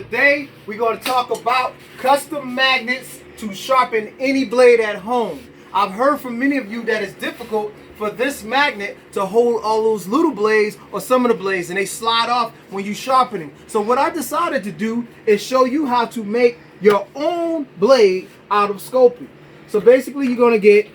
Today we're going to talk about custom magnets to sharpen any blade at home. I've heard from many of you that it's difficult for this magnet to hold all those little blades or some of the blades, and they slide off when you sharpen them. So what I decided to do is show you how to make your own blade out of Sculpey. So basically you're going to get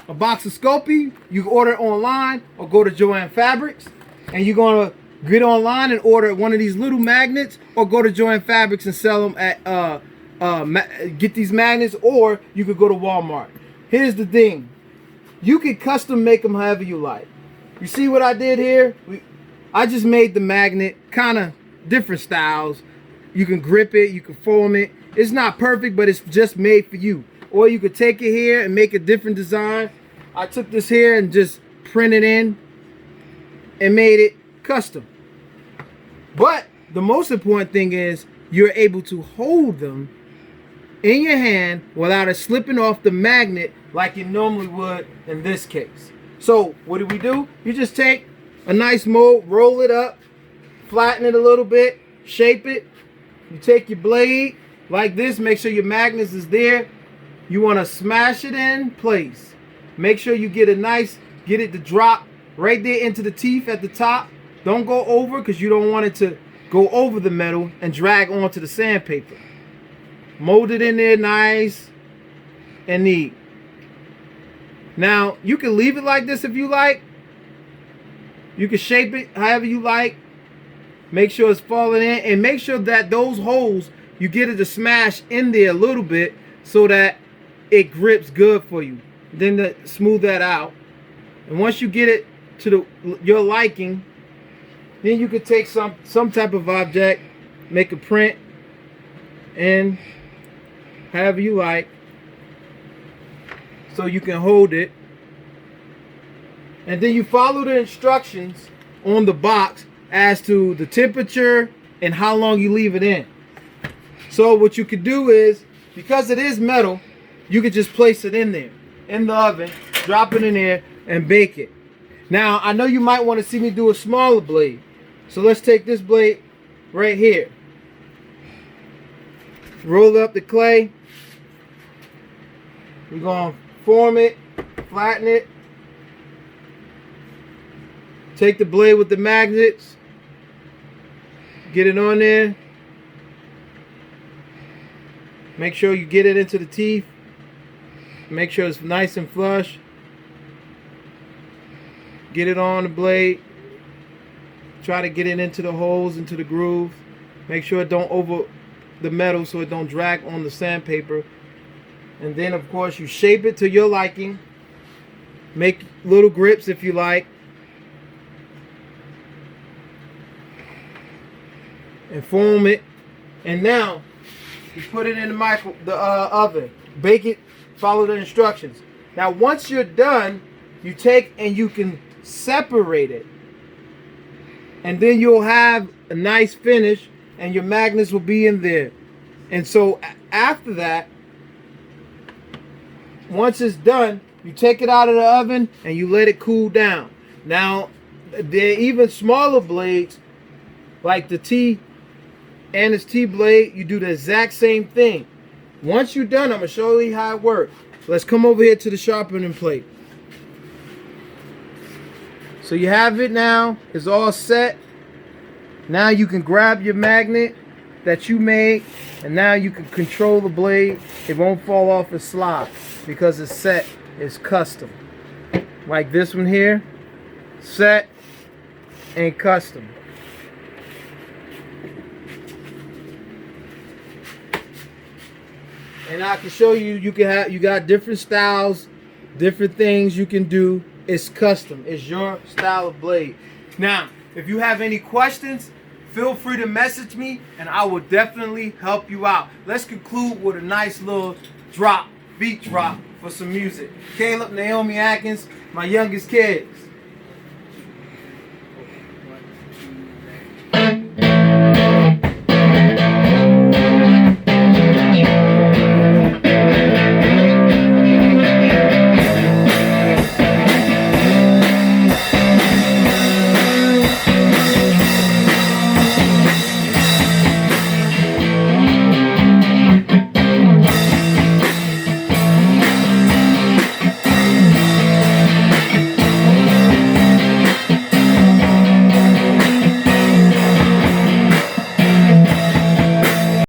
a box of Sculpey. You can order it online or go to Joann Fabrics, and you're going to get online and order one of these little magnets, or go to Joann Fabrics and sell them at get these magnets, or you could go to Walmart. Here's the thing, you can custom make them however you like. You see what I did here? I just made the magnet kind of different styles. You can grip it, you can form it. It's not perfect, but it's just made for you. Or you could take it here and make a different design. I took this here and just printed in and made it custom. But the most important thing is you're able to hold them in your hand without it slipping off the magnet like you normally would in this case. So what do? You just take a nice mold, roll it up, flatten it a little bit, shape it. You take your blade like this, make sure your magnets is there. You want to smash it in place. Make sure you get it to drop right there into the teeth at the top. Don't go over, because you don't want it to go over the metal and drag onto the sandpaper. Mold it in there nice and neat. Now you can leave it like this if you like. You can shape it however you like. Make sure it's falling in, and make sure that those holes, you get it to smash in there a little bit so that it grips good for you. Then to smooth that out, and once you get it to your liking, then you could take some type of object, make a print, and however you like, so you can hold it. And then you follow the instructions on the box as to the temperature and how long you leave it in. So what you could do is, because it is metal, you could just place it in there in the oven, drop it in there, and bake it. Now I know you might want to see me do a smaller blade, so let's take this blade right here, roll up the clay. We're going to form it, flatten it, take the blade with the magnets, get it on there, make sure you get it into the teeth, make sure it's nice and flush, get it on the blade, try to get it into the holes, into the grooves, make sure it don't over the metal so it don't drag on the sandpaper. And then of course you shape it to your liking, make little grips if you like, and form it. And now you put it in the oven, bake it, follow the instructions. Now once you're done, you take and you can separate it, and then you'll have a nice finish, and your magnets will be in there. And so after that, once it's done, you take it out of the oven and you let it cool down. Now there are even smaller blades like the T and its T blade. You do the exact same thing. Once you're done, I'm gonna show you how it works. Let's come over here to the sharpening plate. So you have it now, it's all set. Now you can grab your magnet that you made, and now you can control the blade. It won't fall off and slide because it's set, it's custom. Like this one here, set and custom. And I can show you, you got different styles, different things you can do. It's custom. It's your style of blade. Now, if you have any questions, feel free to message me and I will definitely help you out. Let's conclude with a nice little beat drop for some music. Caleb, Naomi Atkins, my youngest kids.